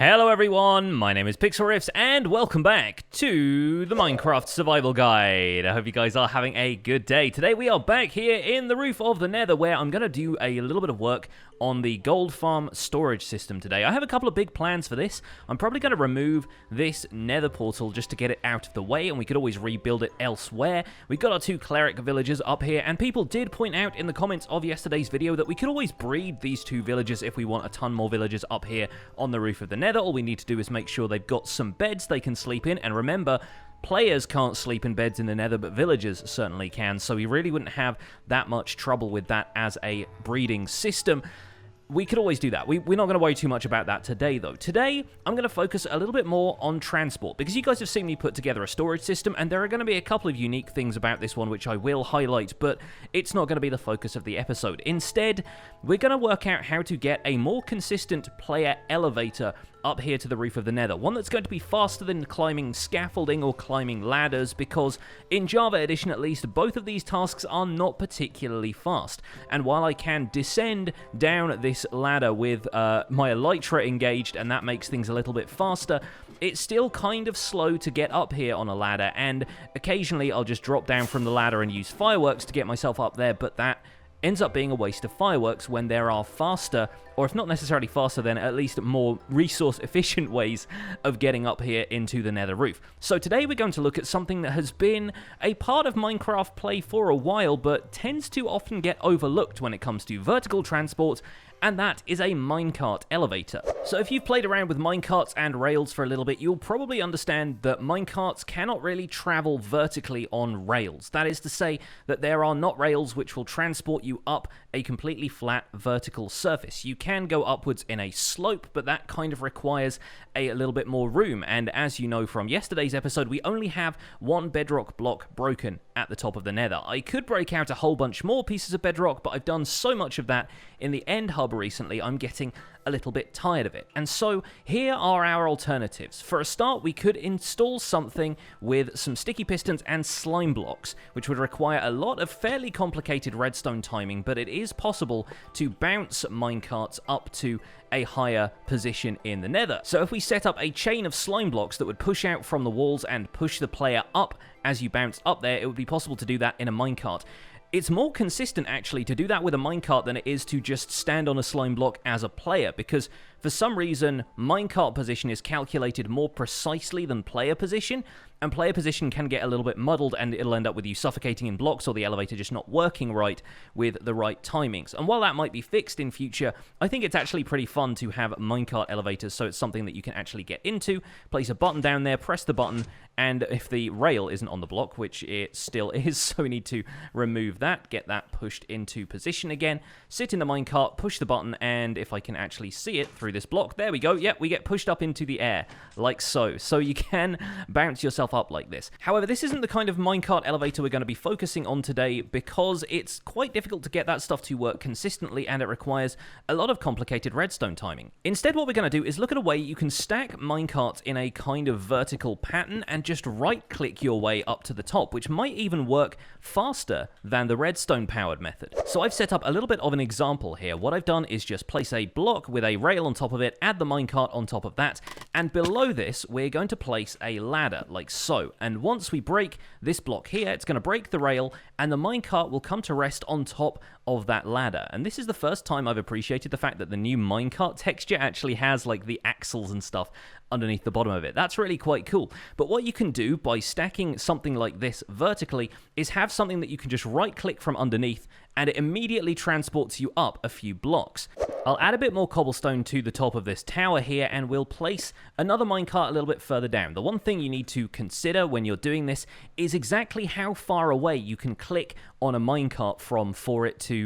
Hello everyone, my name is Pixlriffs and welcome back to the Minecraft Survival Guide. I hope you guys are having a good day. Today we are back here in the roof of the Nether where I'm going to do a little bit of work on the gold farm storage system today. I have a couple of big plans for this. I'm probably going to remove this Nether portal just to get it out of the way, and we could always rebuild it elsewhere. We've got our two cleric villagers up here, and people did point out in the comments of yesterday's video that we could always breed these two villagers if we want a ton more villagers up here on the roof of the Nether. All we need to do is make sure they've got some beds they can sleep in, and remember, players can't sleep in beds in the Nether, but villagers certainly can, so we really wouldn't have that much trouble with that as a breeding system. We could always do that. We're not going to worry too much about that today, though. Today, I'm going to focus a little bit more on transport, because you guys have seen me put together a storage system, and there are going to be a couple of unique things about this one which I will highlight, but it's not going to be the focus of the episode. Instead, we're going to work out how to get a more consistent player elevator up here to the roof of the Nether. One that's going to be faster than climbing scaffolding or climbing ladders, because in Java Edition at least, both of these tasks are not particularly fast. And while I can descend down this ladder with my elytra engaged, and that makes things a little bit faster, it's still kind of slow to get up here on a ladder, and occasionally I'll just drop down from the ladder and use fireworks to get myself up there, but that ends up being a waste of fireworks when there are faster, or if not necessarily faster, then at least more resource-efficient ways of getting up here into the Nether roof. So today we're going to look at something that has been a part of Minecraft play for a while, but tends to often get overlooked when it comes to vertical transport, and that is a minecart elevator. So if you've played around with minecarts and rails for a little bit, you'll probably understand that minecarts cannot really travel vertically on rails. That is to say that there are not rails which will transport you up a completely flat vertical surface. You can go upwards in a slope, but that kind of requires a little bit more room, and as you know from yesterday's episode, we only have one bedrock block broken at the top of the Nether. I could break out a whole bunch more pieces of bedrock, but I've done so much of that in the end hub recently, I'm getting a little bit tired of it. And so here are our alternatives. For a start, we could install something with some sticky pistons and slime blocks, which would require a lot of fairly complicated redstone timing, but it is possible to bounce minecarts up to a higher position in the Nether. So if we set up a chain of slime blocks that would push out from the walls and push the player up as you bounce up there, it would be possible to do that in a minecart. It's more consistent, actually, to do that with a minecart than it is to just stand on a slime block as a player, because for some reason, minecart position is calculated more precisely than player position, and player position can get a little bit muddled, and it'll end up with you suffocating in blocks or the elevator just not working right with the right timings. And while that might be fixed in future, I think it's actually pretty fun to have minecart elevators, so it's something that you can actually get into, place a button down there, press the button, and if the rail isn't on the block, which it still is, so we need to remove that, get that pushed into position again, sit in the minecart, push the button, and if I can actually see it through this block, there we go, yep, we get pushed up into the air, like so. So you can bounce yourself up like this. However, this isn't the kind of minecart elevator we're going to be focusing on today, because it's quite difficult to get that stuff to work consistently, and it requires a lot of complicated redstone timing. Instead, what we're going to do is look at a way you can stack minecarts in a kind of vertical pattern and just right-click your way up to the top, which might even work faster than the redstone-powered method. So I've set up a little bit of an example here. What I've done is just place a block with a rail on top of it, add the minecart on top of that, and below this, we're going to place a ladder, like so. And once we break this block here, it's going to break the rail, and the minecart will come to rest on top of that ladder. And this is the first time I've appreciated the fact that the new minecart texture actually has, like, the axles and stuff underneath the bottom of it. That's really quite cool. But what you can do by stacking something like this vertically is have something that you can just right-click from underneath, and it immediately transports you up a few blocks. I'll add a bit more cobblestone to the top of this tower here, and we'll place another minecart a little bit further down. The one thing you need to consider when you're doing this is exactly how far away you can click on a minecart from for it to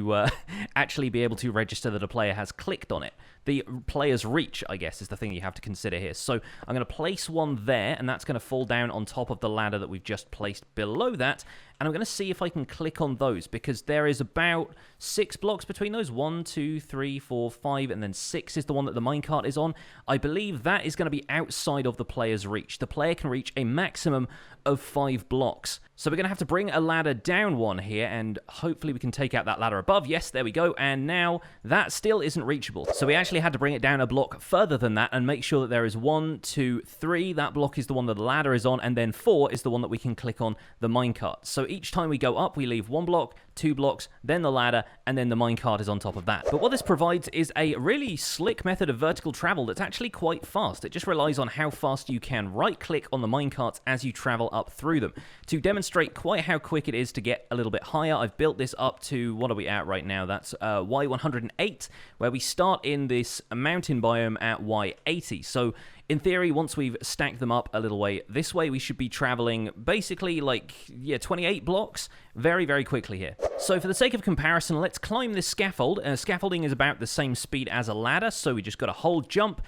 actually be able to register that a player has clicked on it. The player's reach, I guess, is the thing you have to consider here. So I'm going to place one there, and that's going to fall down on top of the ladder that we've just placed below that. And I'm going to see if I can click on those, because there is about 6 blocks between those. 1, 2, 3, 4, 5, and then 6 is the one that the minecart is on. I believe that is going to be outside of the player's reach. The player can reach a maximum of 5 blocks. So we're going to have to bring a ladder down one here, and hopefully we can take out that ladder above. Yes, there we go. And now that still isn't reachable. So we actually actually had to bring it down a block further than that and make sure that there is 1, 2, 3. That block is the one that the ladder is on, and then 4 is the one that we can click on the minecart. So each time we go up, we leave 1 block, 2 blocks, then the ladder, and then the minecart is on top of that. But what this provides is a really slick method of vertical travel that's actually quite fast. It just relies on how fast you can right-click on the minecarts as you travel up through them. To demonstrate quite how quick it is to get a little bit higher, I've built this up to, what are we at right now? That's Y108, where we start in this mountain biome at Y80. So in theory, once we've stacked them up a little way this way, we should be traveling basically like, 28 blocks very, very quickly here. So for the sake of comparison, let's climb this scaffold. Scaffolding is about the same speed as a ladder, so we just got to hold jump,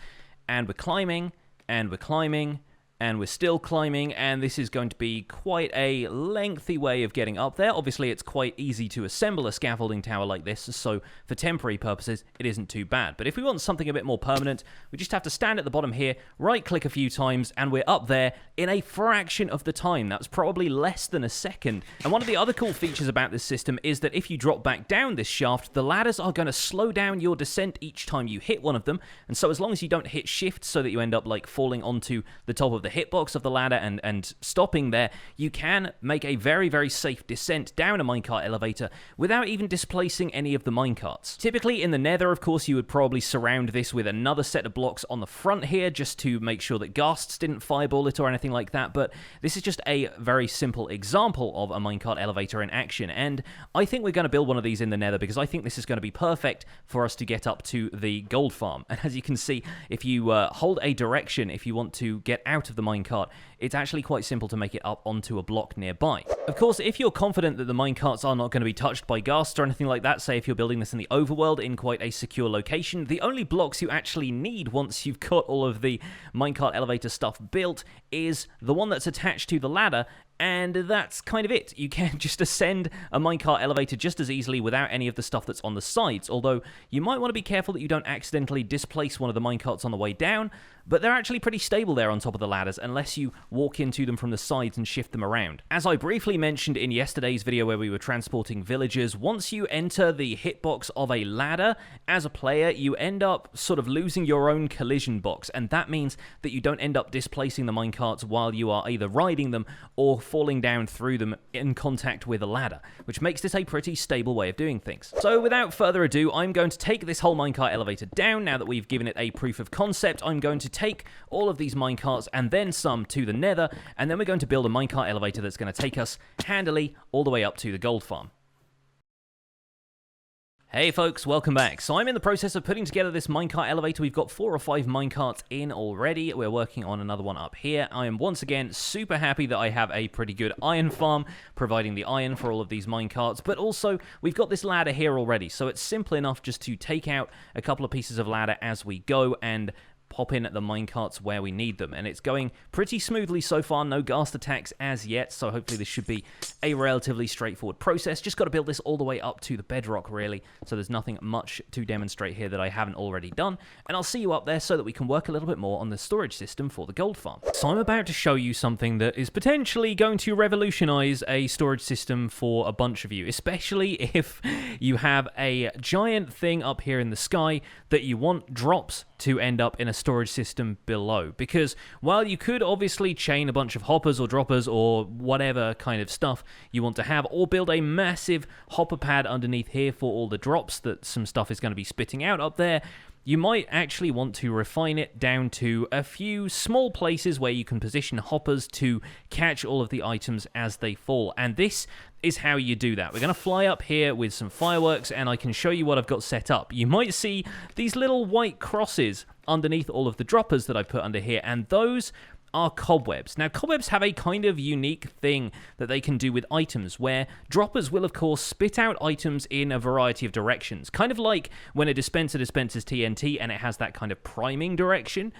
and we're climbing, and we're climbing, and we're still climbing, and this is going to be quite a lengthy way of getting up there. Obviously, it's quite easy to assemble a scaffolding tower like this, so for temporary purposes, it isn't too bad. But if we want something a bit more permanent, we just have to stand at the bottom here, right-click a few times, and we're up there in a fraction of the time. That's probably less than a second. And one of the other cool features about this system is that if you drop back down this shaft, the ladders are going to slow down your descent each time you hit one of them, and so as long as you don't hit shift so that you end up like falling onto the top of the hitbox of the ladder and stopping there, you can make a very, very safe descent down a minecart elevator without even displacing any of the minecarts. Typically in the Nether, of course, you would probably surround this with another set of blocks on the front here just to make sure that ghasts didn't fireball it or anything like that, but this is just a very simple example of a minecart elevator in action, and I think we're going to build one of these in the Nether because I think this is going to be perfect for us to get up to the gold farm. And as you can see, if you hold a direction, if you want to get out of the minecart, it's actually quite simple to make it up onto a block nearby. Of course, if you're confident that the minecarts are not going to be touched by ghasts or anything like that, say if you're building this in the overworld in quite a secure location, the only blocks you actually need once you've got all of the minecart elevator stuff built is the one that's attached to the ladder, and that's kind of it. You can just ascend a minecart elevator just as easily without any of the stuff that's on the sides, although you might want to be careful that you don't accidentally displace one of the minecarts on the way down, but they're actually pretty stable there on top of the ladders unless you walk into them from the sides and shift them around. As I briefly mentioned in yesterday's video where we were transporting villagers, once you enter the hitbox of a ladder, as a player, you end up sort of losing your own collision box, and that means that you don't end up displacing the minecarts while you are either riding them or falling down through them in contact with a ladder, which makes this a pretty stable way of doing things. So without further ado, I'm going to take this whole minecart elevator down. Now that we've given it a proof of concept, I'm going to take all of these minecarts and then some to the Nether, and then we're going to build a minecart elevator that's going to take us handily all the way up to the gold farm. Hey folks, welcome back. So I'm in the process of putting together this minecart elevator. We've got 4 or 5 minecarts in already. We're working on another one up here. I am once again super happy that I have a pretty good iron farm, providing the iron for all of these minecarts, but also we've got this ladder here already, so it's simple enough just to take out a couple of pieces of ladder as we go and pop in at the minecarts where we need them, and it's going pretty smoothly so far. No ghast attacks as yet, so hopefully this should be a relatively straightforward process. Just got to build this all the way up to the bedrock, really, so there's nothing much to demonstrate here that I haven't already done, and I'll see you up there so that we can work a little bit more on the storage system for the gold farm. So I'm about to show you something that is potentially going to revolutionize a storage system for a bunch of you, especially if you have a giant thing up here in the sky that you want drops to end up in a storage system below. Because while you could obviously chain a bunch of hoppers or droppers or whatever kind of stuff you want to have, or build a massive hopper pad underneath here for all the drops that some stuff is going to be spitting out up there, you might actually want to refine it down to a few small places where you can position hoppers to catch all of the items as they fall. And this is how you do that. We're going to fly up here with some fireworks, and I can show you what I've got set up. You might see these little white crosses underneath all of the droppers that I put under here, and those are cobwebs. Now, cobwebs have a kind of unique thing that they can do with items, where droppers will, of course, spit out items in a variety of directions. Kind of like when a dispenser dispenses TNT and it has that kind of priming direction.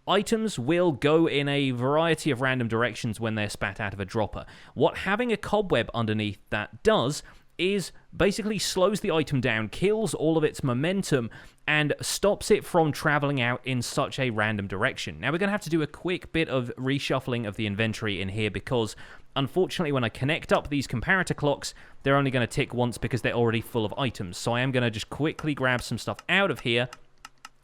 Items will go in a variety of random directions when they're spat out of a dropper. What having a cobweb underneath that does is basically slows the item down, kills all of its momentum, and stops it from traveling out in such a random direction. Now, we're going to have to do a quick bit of reshuffling of the inventory in here because, unfortunately, when I connect up these comparator clocks, they're only going to tick once because they're already full of items. So I am going to just quickly grab some stuff out of here,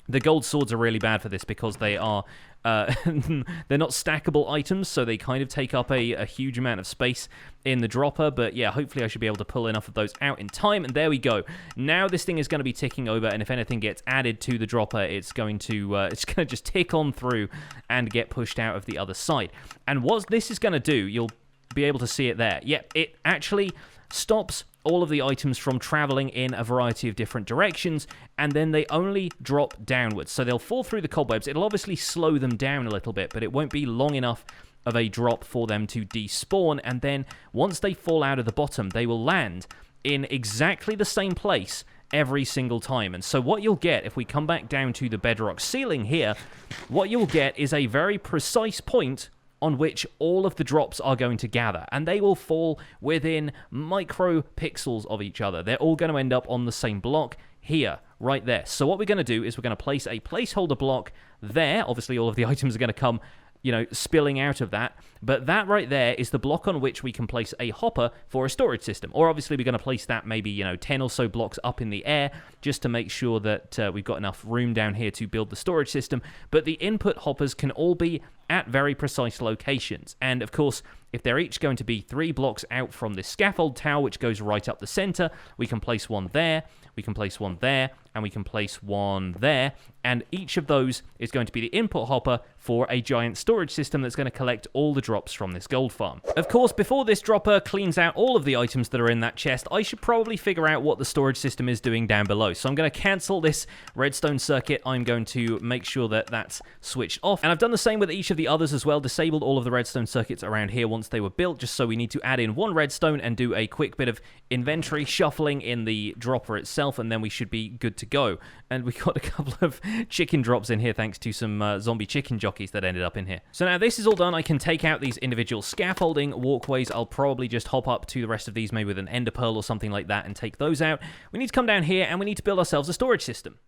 The gold swords are really bad for this because they are they're not stackable items, so they kind of take up a huge amount of space in the dropper. But yeah, hopefully I should be able to pull enough of those out in time. And there we go. Now this thing is going to be ticking over, and if anything gets added to the dropper, it's going to just tick on through and get pushed out of the other side. And what this is going to do, you'll be able to see it there. Yep, it actually stops all of the items from traveling in a variety of different directions, and then they only drop downwards. So they'll fall through the cobwebs. It'll obviously slow them down a little bit, but it won't be long enough of a drop for them to despawn. And then once they fall out of the bottom, they will land in exactly the same place every single time. And so what you'll get, if we come back down to the bedrock ceiling here, what you'll get is a very precise point on which all of the drops are going to gather, and they will fall within micro pixels of each other. They're all going to end up on the same block here, right there. So what we're going to do is we're going to place a placeholder block there. Obviously, all of the items are going to come, you know, spilling out of that. But that right there is the block on which we can place a hopper for a storage system. Or obviously we're going to place that maybe, you know, 10 or so blocks up in the air just to make sure that we've got enough room down here to build the storage system. But the input hoppers can all be at very precise locations. And of course, if they're each going to be 3 blocks out from this scaffold tower, which goes right up the center, we can place one there, we can place one there, and we can place one there. And each of those is going to be the input hopper for a giant storage system that's going to collect all the drops from this gold farm. Of course, before this dropper cleans out all of the items that are in that chest, I should probably figure out what the storage system is doing down below. So I'm going to cancel this redstone circuit. I'm going to make sure that that's switched off. And I've done the same with each of the others as well, disabled all of the redstone circuits around here once they were built, just so we need to add in 1 redstone and do a quick bit of inventory shuffling in the dropper itself, and then we should be good to go. And we got a couple of chicken drops in here thanks to some zombie chicken jockeys that ended up in here. So now this is all done, I can take out these individual scaffolding walkways. I'll probably just hop up to the rest of these, maybe with an ender pearl or something like that, and take those out. We need to come down here and we need to build ourselves a storage system.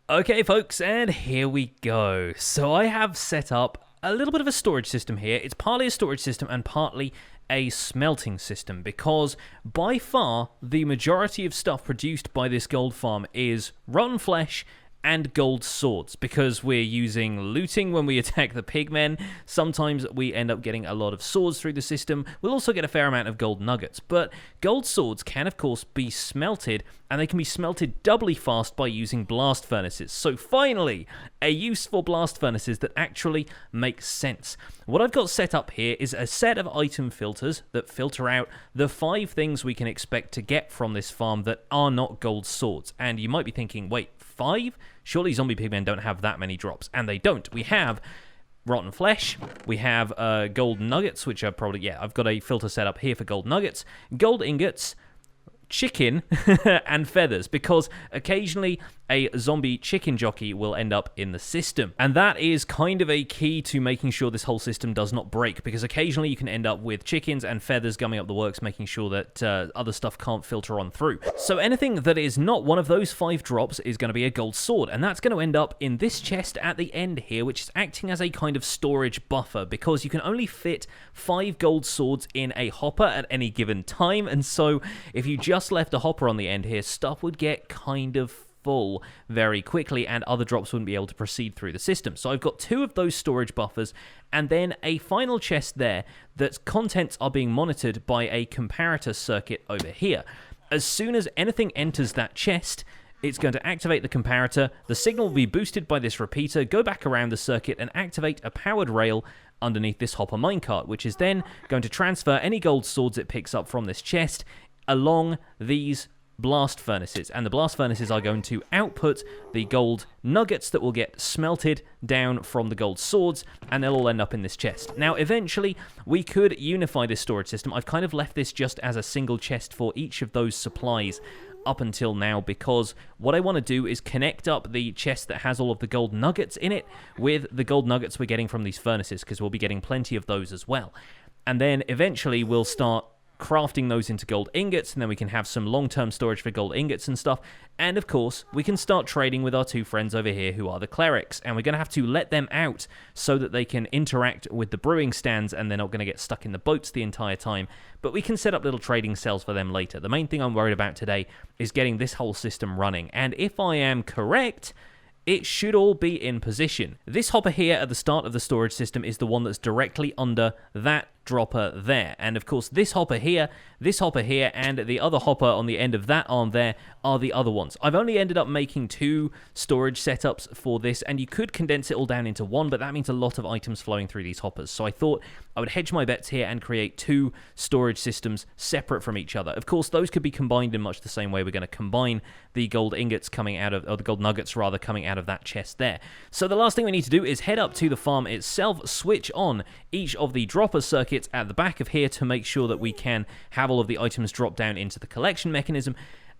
Okay, folks, and here we go. So I have set up a little bit of a storage system here. It's partly a storage system and partly a smelting system, because by far the majority of stuff produced by this gold farm is rotten flesh and gold swords, because we're using looting when we attack the pigmen. Sometimes we end up getting a lot of swords through the system. We'll also get a fair amount of gold nuggets, but gold swords can of course be smelted, and they can be smelted doubly fast by using blast furnaces. So finally, a use for blast furnaces that actually makes sense. What I've got set up here is a set of item filters that filter out the 5 things we can expect to get from this farm that are not gold swords. And you might be thinking, wait, 5? Surely zombie pigmen don't have that many drops. And they don't. We have rotten flesh, we have gold nuggets, which are probably, yeah, I've got a filter set up here for gold nuggets, gold ingots, chicken, and feathers, because occasionally a zombie chicken jockey will end up in the system. And that is kind of a key to making sure this whole system does not break, because occasionally you can end up with chickens and feathers gumming up the works, making sure that other stuff can't filter on through. So anything that is not one of those 5 drops is going to be a gold sword, and that's going to end up in this chest at the end here, which is acting as a kind of storage buffer, because you can only fit 5 gold swords in a hopper at any given time. And so if you just left a hopper on the end here, stuff would get kind of full very quickly, and other drops wouldn't be able to proceed through the system. So I've got 2 of those storage buffers, and then a final chest there that's contents are being monitored by a comparator circuit over here. As soon as anything enters that chest, it's going to activate the comparator, the signal will be boosted by this repeater, go back around the circuit and activate a powered rail underneath this hopper minecart, which is then going to transfer any gold swords it picks up from this chest along these blast furnaces, and the blast furnaces are going to output the gold nuggets that will get smelted down from the gold swords, and they'll all end up in this chest. Now eventually we could unify this storage system. I've kind of left this just as a single chest for each of those supplies up until now, because what I want to do is connect up the chest that has all of the gold nuggets in it with the gold nuggets we're getting from these furnaces, because we'll be getting plenty of those as well. And then eventually we'll start crafting those into gold ingots, and then we can have some long-term storage for gold ingots and stuff. And of course, we can start trading with our two friends over here who are the clerics, and we're going to have to let them out so that they can interact with the brewing stands and they're not going to get stuck in the boats the entire time. But we can set up little trading cells for them later. The main thing I'm worried about today is getting this whole system running, and if I am correct, it should all be in position. This hopper here at the start of the storage system is the one that's directly under that dropper there. And of course, this hopper here, and the other hopper on the end of that arm there are the other ones. I've only ended up making 2 storage setups for this, and you could condense it all down into one, but that means a lot of items flowing through these hoppers. So I thought I would hedge my bets here and create 2 storage systems separate from each other. Of course, those could be combined in much the same way. We're going to combine the gold ingots coming out of, or the gold nuggets rather, coming out of that chest there. So the last thing we need to do is head up to the farm itself, switch on each of the dropper circuits at the back of here to make sure that we can have all of the items drop down into the collection mechanism,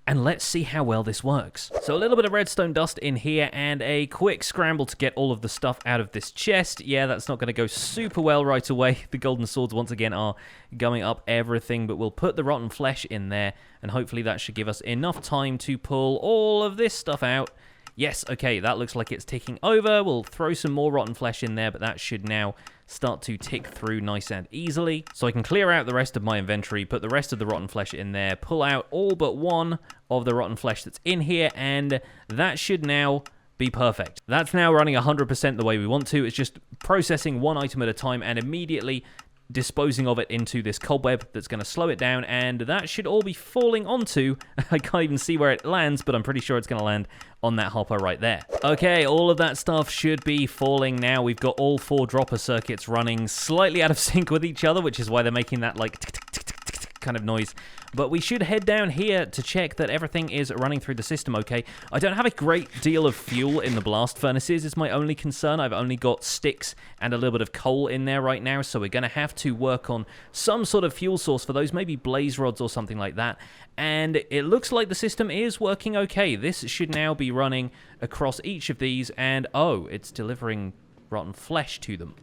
and let's see how well this works. So a little bit of redstone dust in here and a quick scramble to get all of the stuff out of this chest. Yeah, that's not going to go super well right away. The golden swords once again are going up everything, but we'll put the rotten flesh in there, and hopefully that should give us enough time to pull all of this stuff out. Yes, okay, that looks like it's ticking over. We'll throw some more rotten flesh in there, but that should now start to tick through nice and easily. So I can clear out the rest of my inventory, put the rest of the rotten flesh in there, pull out all but one of the rotten flesh that's in here, and that should now be perfect. That's now running 100% the way we want to. It's just processing one item at a time and immediately disposing of it into this cobweb that's going to slow it down, and that should all be falling onto, I can't even see where it lands, but I'm pretty sure it's going to land on that hopper right there. Okay, all of that stuff should be falling now. We've got all 4 dropper circuits running slightly out of sync with each other, which is why they're making that like tick, tick, tick, tick, tick, tick kind of noise. But we should head down here to check that everything is running through the system okay. I don't have a great deal of fuel in the blast furnaces is my only concern. I've only got sticks and a little bit of coal in there right now, so we're going to have to work on some sort of fuel source for those, maybe blaze rods or something like that. And it looks like the system is working okay. This should now be running across each of these, and oh, it's delivering rotten flesh to them.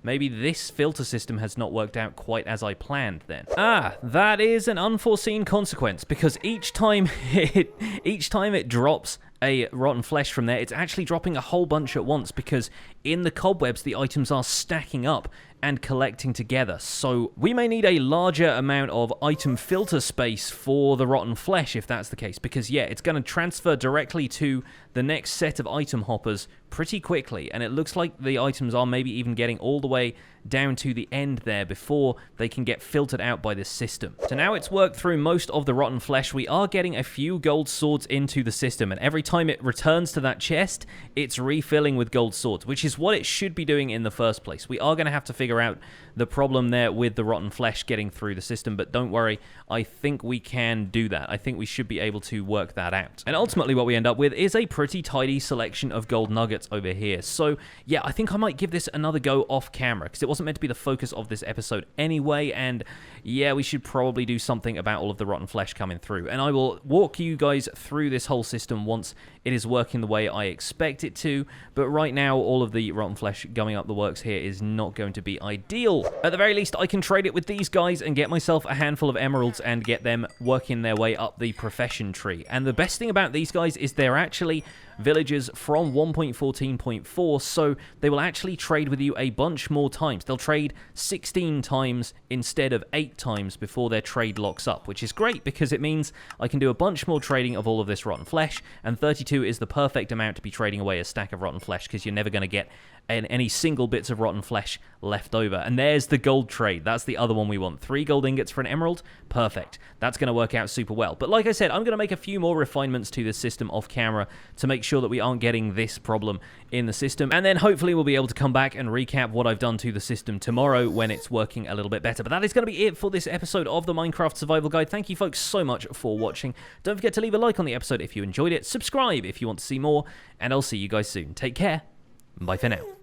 Maybe this filter system has not worked out quite as I planned then. That is an unforeseen consequence, because each time it drops a rotten flesh from there, it's actually dropping a whole bunch at once, because in the cobwebs the items are stacking up and collecting together. So we may need a larger amount of item filter space for the rotten flesh if that's the case, because yeah, it's going to transfer directly to the next set of item hoppers pretty quickly, and it looks like the items are maybe even getting all the way down to the end there before they can get filtered out by this system. So now it's worked through most of the rotten flesh. We are getting a few gold swords into the system, and every time it returns to that chest, it's refilling with gold swords, which is what it should be doing in the first place. We are going to have to figure out the problem there with the rotten flesh getting through the system, but don't worry, I think we can do that. I think we should be able to work that out. And ultimately what we end up with is a pretty tidy selection of gold nuggets over here. So yeah, I think I might give this another go off camera, because it wasn't meant to be the focus of this episode anyway, and yeah, we should probably do something about all of the rotten flesh coming through. And I will walk you guys through this whole system once it is working the way I expect it to, but right now all of the rotten flesh going up the works here is not going to be ideal. At the very least, I can trade it with these guys and get myself a handful of emeralds and get them working their way up the profession tree. And the best thing about these guys is they're actually villagers from 1.14.4, so they will actually trade with you a bunch more times. They'll trade 16 times instead of 8 times before their trade locks up, which is great because it means I can do a bunch more trading of all of this rotten flesh, and 32 is the perfect amount to be trading away a stack of rotten flesh, because you're never going to get any single bits of rotten flesh left over. And there's the gold trade. That's the other one we want. 3 gold ingots for an emerald. Perfect. That's going to work out super well. But like I said, I'm going to make a few more refinements to this system off camera to make sure that we aren't getting this problem in the system. And then hopefully we'll be able to come back and recap what I've done to the system tomorrow when it's working a little bit better. But that is going to be it for this episode of the Minecraft Survival Guide. Thank you folks so much for watching. Don't forget to leave a like on the episode if you enjoyed it. Subscribe if you want to see more. And I'll see you guys soon. Take care. Bye for now.